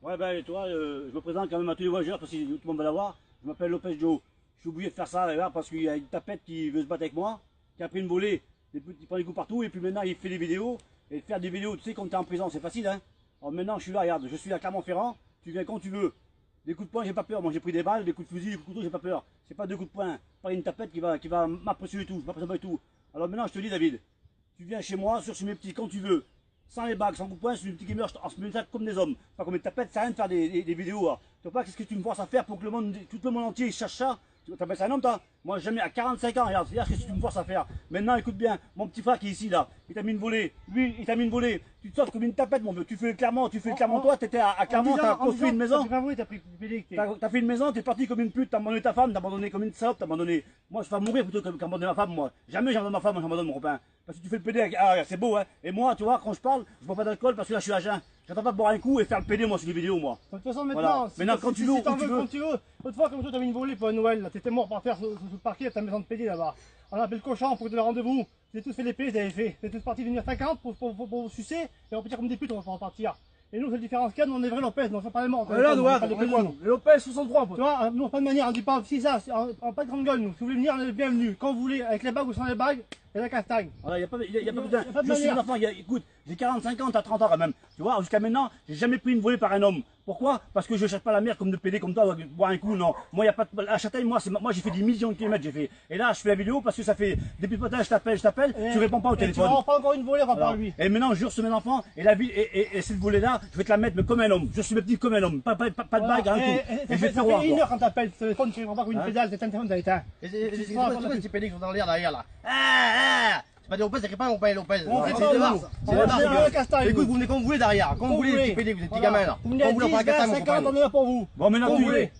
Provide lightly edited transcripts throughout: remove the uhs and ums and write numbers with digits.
Ouais, ben, toi, je me présente quand même à tous les voyageurs parce que tout le monde va l'avoir. Je m'appelle Lopez Joe. Je suis obligé de faire ça là, parce qu'il y a une tapette qui veut se battre avec moi, qui a pris une volée, il prend des coups partout et puis maintenant il fait des vidéos. Et faire des vidéos, tu sais, quand tu es en prison, c'est facile, hein. Alors maintenant, je suis là, regarde, je suis à Clermont-Ferrand, tu viens quand tu veux. Des coups de poing, j'ai pas peur. Moi, j'ai pris des balles, des coups de fusil, des coups de couteau, j'ai pas peur. C'est pas deux coups de poing, pas une tapette qui va m'apprécier tout, m'apprécier tout. Alors maintenant, je te dis, David, tu viens chez moi, sur mes petits, quand tu veux. Sans les bagues, sans coup de poing, sur une petite gamer, on se met ça comme des hommes. Pas comme une tapette, ça sert à rien de faire des vidéos. Hein. Tu vois pas qu'est-ce que tu me forces à faire pour que tout le monde entier cherche ça. Tu t'appelles ça un homme, toi? Moi, jamais à 45 ans, regarde, c'est-à-dire ce que tu me forces à faire. Maintenant, écoute bien, mon petit frère qui est ici, là, il t'a mis une volée. Lui, il t'a mis une volée. Tu te sauves comme une tapette, mon vieux. Tu fais le Clermont, toi, t'étais à Clermont, t'as construit une maison. T'as fait une maison, t'es parti comme une pute, t'as abandonné ta femme, t'as abandonné comme une salope, t'as abandonné. Moi, je vais mourir plutôt qu'abandonner ma femme, moi. Jamais j'abandonne ma femme, moi, j'abandonne mon copain. Parce que tu fais le PD, c'est beau, hein. Et moi, tu vois, quand je parle, je bois pas d'alcool parce que là, je suis à jeun. J'attends pas de boire un coup et faire le PD, moi, sur les vidéos, moi. De toute façon, maintenant, Voilà. Maintenant, quand tu veux, quand tu veux. Autrefois, comme toi, t'avais une volée pour Noël, là, t'étais mort par faire sous le parquet à ta maison de PD là-bas. On a appelé le cochon pour te le rendez-vous. Vous avez tous fait les PD, vous avez fait. Vous êtes tous partis venir 50 pour vous sucer et repartir comme des putes, on va repartir. Et nous, c'est la différence qu'il y a, nous, on est vrai Lopez, non, c'est pas les morts. Là, nous, Lopez 63, tu vois, nous, pas de manière, on dit pas, si ça, on pas de grande gueule, nous. Si vous voulez venir, on est bienvenus. Quand vous voulez, avec les bagues ou sans les bagues, et la castagne. Voilà, y a pas besoin. Je suis un enfant, écoute, j'ai 45 ans, t'as 30 ans quand même. Tu vois, jusqu'à maintenant, j'ai jamais pris une volée par un homme. Pourquoi? Parce que je cherche pas la merde comme de PD comme toi, boire un coup, non. Moi, y a pas de. À Châtaigne, moi, j'ai fait des millions de kilomètres, j'ai fait. Et là, je fais la vidéo parce que ça fait. Depuis le matin, je t'appelle, tu réponds pas au téléphone. Tu pas encore une volée, on va par lui. Et maintenant, je jure sur mes enfants, et la vie, et cette volée-là, je vais te la mettre, mais comme un homme. Je suis mes petits comme un homme. Pas de bague, rien du tout. Et je vais te faire voir. Ça fait une heure quand t'appelles le téléphone, tu réponds pas comme une pédale, c'est un téléphone, t'as éteint. Et c'est quoi ces petits pédés qui sont dans l'air derrière là? C'est pas des Lopez, c'est pas un Lopez. C'est des Mars. Écoute, vous venez comme vous voulez derrière. Comme vous voulez, les petits pédés, vous êtes petits gamins là. Vous venez à 10, 20, 50, on est là pour vous. Bon, maintenant,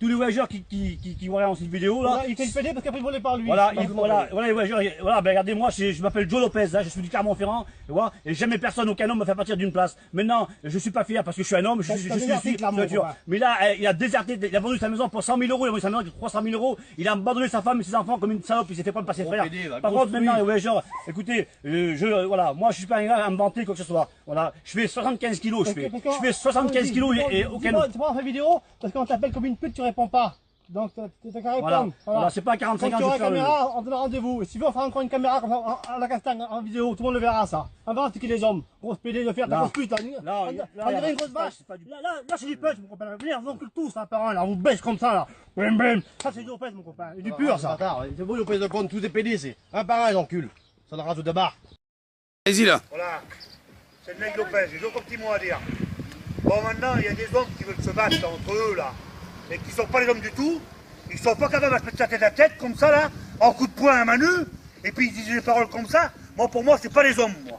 tous les voyageurs qui voient en cette vidéo là. Il fait le PD parce qu'il a pris volé par lui. Voilà, les voyageurs, voilà, ben regardez-moi, je m'appelle Joe Lopez, là, je suis du Clermont-Ferrand, tu vois, et jamais personne, aucun homme me fait partir d'une place. Maintenant, je suis pas fier parce que je suis un homme, je suis mais là, il a déserté, il a vendu sa maison pour 100 000 euros, il a vendu sa maison pour 300 000 euros, il a abandonné sa femme et ses enfants comme une salope, il s'est fait prendre par ses frères. Par contre, maintenant, les voyageurs, écoutez, voilà, moi je suis pas un gars à me vanter quoi que ce soit. Voilà, je fais 75 kilos, je fais 75 kilos et aucun homme. Tu prends la vidéo parce qu'on t'appelle comme une pute, tu réponds pas. Donc t'as qu'à répondre. Voilà, c'est pas 45 ans. Quand tu auras la caméra, on te donne rendez-vous. Et si tu veux, on fera encore une caméra comme ça, à la castagne en vidéo, tout le monde le verra ça. On verra ce qu'il les hommes. Grosse PD de faire ta grosse pute là. On dirait une grosse vache. Là c'est du pêche mon copain. Venez, on encule tous un par un là, on vous baisse comme ça là. Bim bim. Ça c'est du pêche mon copain. Et du pur ça. C'est beau Lopez de compte, tous des pédés, c'est un par un, ils enculent. Ça leur rajoute de barre. Allez-y là. Voilà, c'est le mec Lopez, j'ai encore un petit mot à dire. Bon, maintenant, il y a des hommes qui veulent se battre entre eux, là, et qui sont pas les hommes du tout. Ils sont pas capables de se mettre sa tête à tête, comme ça, là, en coup de poing à main nue, et puis ils disent des paroles comme ça. Moi, pour moi, c'est pas les hommes, moi.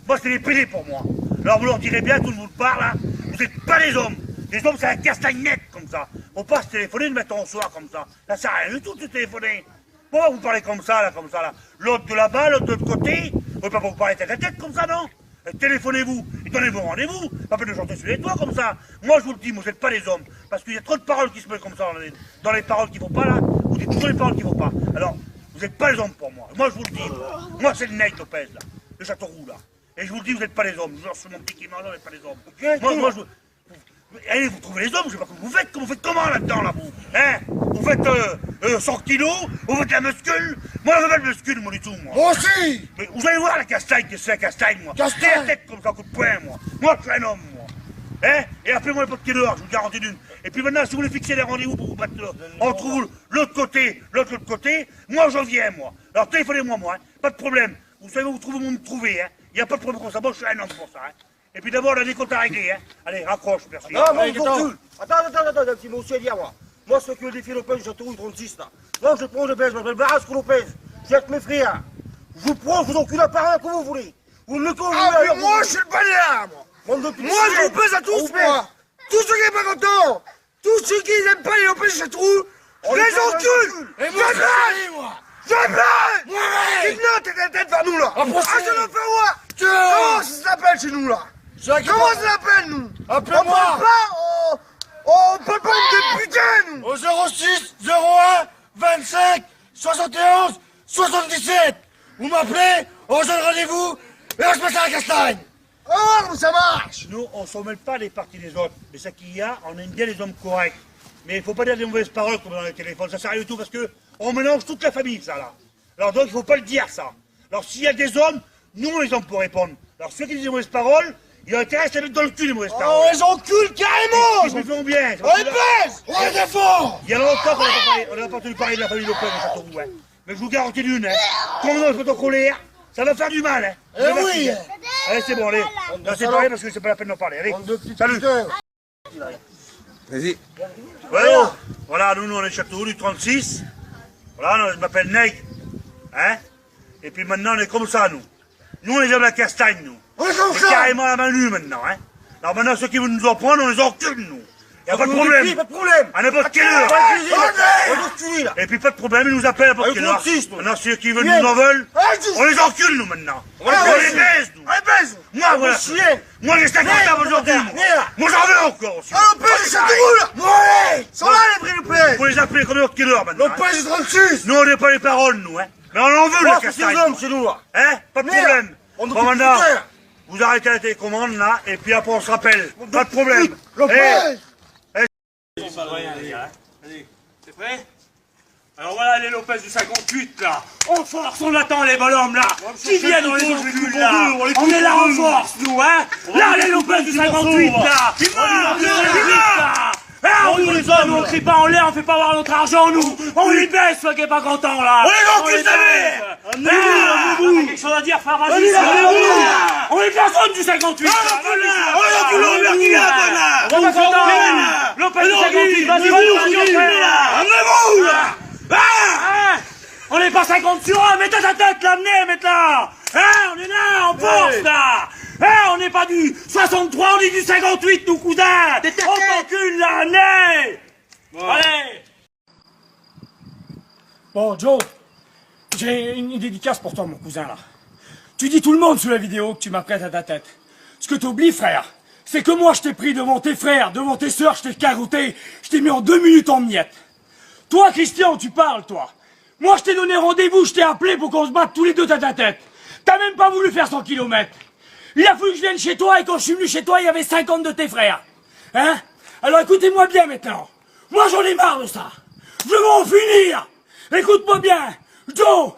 Moi, c'est les pédés pour moi. Alors, vous leur direz bien, tout le monde parle, là, vous êtes pas les hommes. Les hommes, c'est un castagne net, comme ça. Faut pas se téléphoner de mettre en soir, comme ça. Ça sert à rien du tout de se téléphoner. Pourquoi vous parlez comme ça, là, L'autre de là-bas, l'autre de l'autre côté, vous pouvez pas vous parler tête à tête comme ça, non? Téléphonez-vous, et donnez-vous rendez-vous, pas de chanter sur les toits comme ça. Moi je vous le dis, vous n'êtes pas les hommes, parce qu'il y a trop de paroles qui se mettent comme ça dans les paroles qui ne vont pas là, vous dites toujours les paroles qui ne vont pas. Alors, vous n'êtes pas les hommes pour moi. Moi je vous le dis, moi c'est le Ney Lopez là, le Châteauroux là. Et je vous le dis, vous n'êtes pas les hommes. Genre sur mon petit Kimano, vous n'êtes pas les hommes. Moi allez, vous trouvez les hommes, je sais pas comment vous faites comment là-dedans là, vous? Hein? Vous faites 100 kilos, vous faites la muscule. Moi je veux pas le muscule, moi du tout, moi. Moi aussi. Mais vous allez voir la castagne, que c'est la castagne, moi. Castagne. J'ai la tête comme ça, un coup de poing, moi. Moi je suis un homme, moi. Hein? Et appelez-moi n'importe quelle heure, je vous le garantis d'une. Et puis maintenant, si vous voulez fixer des rendez-vous pour vous battre entre vous, l'autre côté, moi je viens, moi. Alors téléphonez-moi, moi, hein. Pas de problème. Vous savez où vous me trouvez, hein. Il n'y a pas de problème comme ça, moi je suis un homme pour ça, hein. Et puis d'abord, on a des comptes à régler, hein. Allez, raccroche, merci. Ah, moi, attends, un petit mot aussi à dire, moi. Moi, ceux qui ont défié Lopez, j'ai Châteauroux 36, là. Moi, je prends, je baisse, je m'appelle Barasco Lopez. Je suis avec mes frères. Je vous prends, je vous encule un par un, comme vous voulez. Vous me mettez Ah, mais moi, je suis le bagnard, moi. Moi, je vous pèse à tous, mais tous ceux qui sont pas contents, tous ceux qui n'aiment pas les Lopez de Châteauroux, je les encule. Et moi, Jamais. Dis-le, t'es tête vers nous, là. Ah, je le fais, ouais. Comment ça s'appelle chez nous, là? Comment ça s'appelle, nous? Appelez-moi. On peut pas une député, nous. Au 06 01 25 71 77. Vous m'appelez, on se donne rendez-vous et on se passe à la castagne. Ah, comment ça marche? Nous, on ne s'en mêle pas des parties des autres. Mais ça qu'il y a, on aime bien les hommes corrects. Mais il ne faut pas dire des mauvaises paroles comme dans les téléphones. Ça sert à rien du tout parce qu'on mélange toute la famille, ça, là. Alors donc, il ne faut pas le dire, ça. Alors s'il y a des hommes, nous, les hommes, pour répondre. Alors ceux qui disent des mauvaises paroles, ils ont intérêt à se mettre dans le cul, les mauvaises paroles. Oh, les enculs, carrément! Ils se font bien. On les baise! On les défend! Il y a longtemps qu'on n'a pas entendu parler de la famille Lopez à Châteauroux, hein. Mais je vous garantis d'une, hein. Comme on est protocolaire, ça va faire du mal, hein. Eh oui! Allez, c'est bon, allez. On s'est parlé parce que c'est pas la peine d'en parler. Allez, salut. Vas-y. Voilà, nous, on est Châteauroux du 36. Voilà, je m'appelle Ney. Hein? Et puis maintenant, on est comme ça, nous. Nous, on est hommes à la castagne, nous. On est comme C'est ça! carrément la main nue, maintenant, hein. Alors maintenant, ceux qui veulent nous en prendre, on les encule, nous. Y'a pas de problème. Pas de problème. À n'importe quelle heure. Là. Et puis pas de problème, ils nous appellent à n'importe quelle heure. Maintenant, ceux qui veulent nous en veulent, on les encule, nous, maintenant. On les baise, nous. On les baise! Moi, voilà. Moi, j'ai 50 ans aujourd'hui. Moi, j'en veux encore aussi. Ah, Lopez, c'est tout là! Ouais! Ils sont là, les prix Lopez! Faut les appeler comme n'importe quelle heure, maintenant. Lopez, c'est 36! Nous, on n'est pas les paroles, nous, hein. Mais on en veut, la castagne. C'est nous, là. Hein? Pas de problème. Bon, maintenant, vous arrêtez la télécommande, là, et puis après, on se rappelle. Pas de problème. Lopez! C'est prêt? Alors voilà les Lopez du 58 là. En force, on attend les bonhommes là. Qui viennent dans les enculs là. On est là en force nous hein. Là les Lopez du 58 là. Qui va? On les hommes, on crie pas en l'air, on fait pas voir notre argent nous. On les baisse ceux qui est pas content là. On les baisse. T'as quelque chose à dire, Farah? On est personne du 58 là. On est enculés, qui vient là. On est pas content. Lopez du 58, vas-y, amenez-vous là. On n'est pas 50 sur 1, mettez ta tête là, venez, mettez-la. On est là, en force là. On n'est pas du 63, on est du 58, nous cousins. On t'encule là, amenez. Allez. Bon, Joe, j'ai une dédicace pour toi, mon cousin, là. Tu dis tout le monde sous la vidéo que tu m'apprêtes à ta tête. Ce que t'oublies, frère, c'est que moi, je t'ai pris devant tes frères, devant tes sœurs, je t'ai caroté, je t'ai mis en 2 minutes en miettes. Toi, Christian, tu parles, toi. Moi, je t'ai donné rendez-vous, je t'ai appelé pour qu'on se batte tous les deux tête à tête. T'as même pas voulu faire 100 kilomètres. Il a fallu que je vienne chez toi, et quand je suis venu chez toi, il y avait 50 de tes frères. Hein? Alors écoutez-moi bien maintenant. Moi, j'en ai marre de ça. Je veux en finir. Écoute-moi bien. Joe,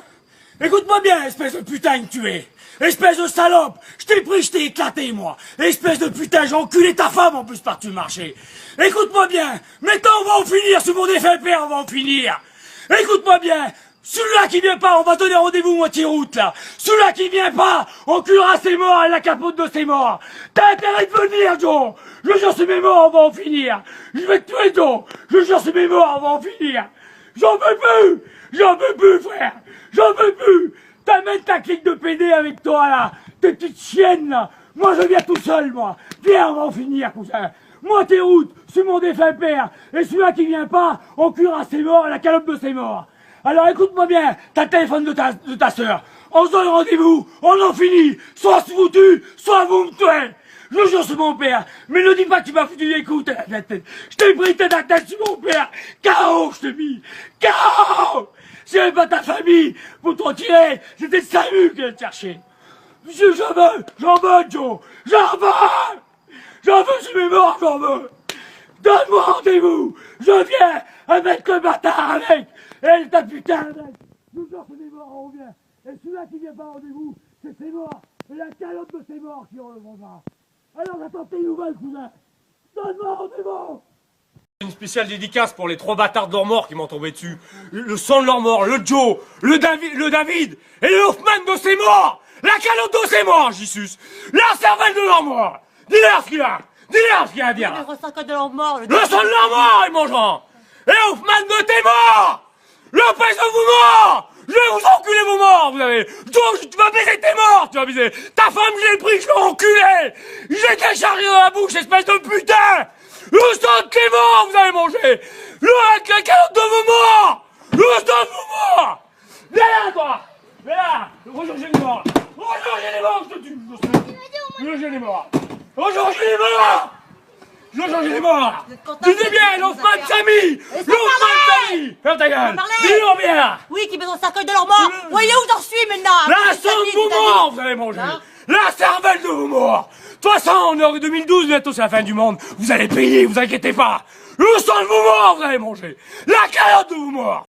écoute-moi bien, espèce de putain que tu es. Espèce de salope. Je t'ai pris, je t'ai éclaté, moi. Espèce de putain, j'ai enculé ta femme en plus par-dessus le marché. Écoute-moi bien. Maintenant, on va en finir. Ce monde est fait père, on va en finir. Écoute-moi bien. Celui-là qui vient pas, on va donner rendez-vous moitié route, là. Celui-là qui vient pas, on culera ses morts et la capote de ses morts. T'as intérêt de venir, Joe. Je jure, c'est mes morts, on va en finir. Je vais te tuer, Joe. Je jure, c'est mes morts, on va en finir. J'en veux plus. J'en veux plus, frère. J'en veux plus. T'amènes ta clique de PD avec toi, là. Tes petites chiennes, là. Moi, je viens tout seul, moi. Viens, on va en finir, cousin. Moitié route, ce monde est fait père. Et celui-là qui vient pas, on culera ses morts et la calope de ses morts. Alors écoute-moi bien, t'as le téléphone de ta sœur. On se donne rendez-vous, on en finit. Soit vous tue, soit vous me tuez. Je jure sur mon père. Mais ne dis pas que tu m'as foutu des coups, tête à tête. Je t'ai pris tête à tête sur mon père. KO, je te mis. KO. Si j'avais pas ta famille pour te retirer, c'était Samu qui allait te chercher. J'en veux, Joe. J'en veux, c'est mes morts, j'en veux. Donne-moi rendez-vous. Je viens avec le bâtard avec. Et ta putain avec. Je jure, c'est mes morts, on revient. Et celui-là qui vient pas à rendez-vous, c'est ses morts. Et la calotte de ses morts qui reviendra. Alors j'attends tes nouvelles, cousin. Donne-moi rendez-vous. Une spéciale dédicace pour les 3 bâtards de leur mort qui m'ont tombé dessus. Le sang de leur mort, le Joe, le David et le Hoffman de ses morts. La calotte de ses morts, Jesus. La cervelle de leur mort. Dis-leur ce qu'il a. Dis-leur ce qu'il a à dire. Le sang de leur mort. Le sang de leur mort, ils mangeront. Et Hoffman de tes morts. Lopez de vos morts. Je vais vous enculer vos morts, vous avez. Donc, tu vas baiser tes morts, tu vas baiser. Ta femme, je l'ai pris, je l'ai enculé. J'ai déchargé dans la bouche, espèce de putain. Le sang de tes morts, vous avez mangé. La calotte de vos morts. Le sang de vos morts. Viens là, toi. Viens là. Bonjour, j'ai les morts. Bonjour, j'ai les morts, je te tue. Bonjour, j'ai les morts. Bonjour, j'ai les morts. J'ai les morts. Tu dis bien, l'Hoffman Samy. L'Hoffman Samy. Ferme ta gueule. Dis-leur bien. Oui, qui met son cercueil de leur mort. Voyez où j'en suis maintenant. La sang de vos morts, vous avez mangé. La cervelle de vos morts. De toute façon, on est en 2012, bientôt c'est la fin du monde. Vous allez payer, vous inquiétez pas. Le sang de vos morts, vous allez manger. La calotte de vos morts.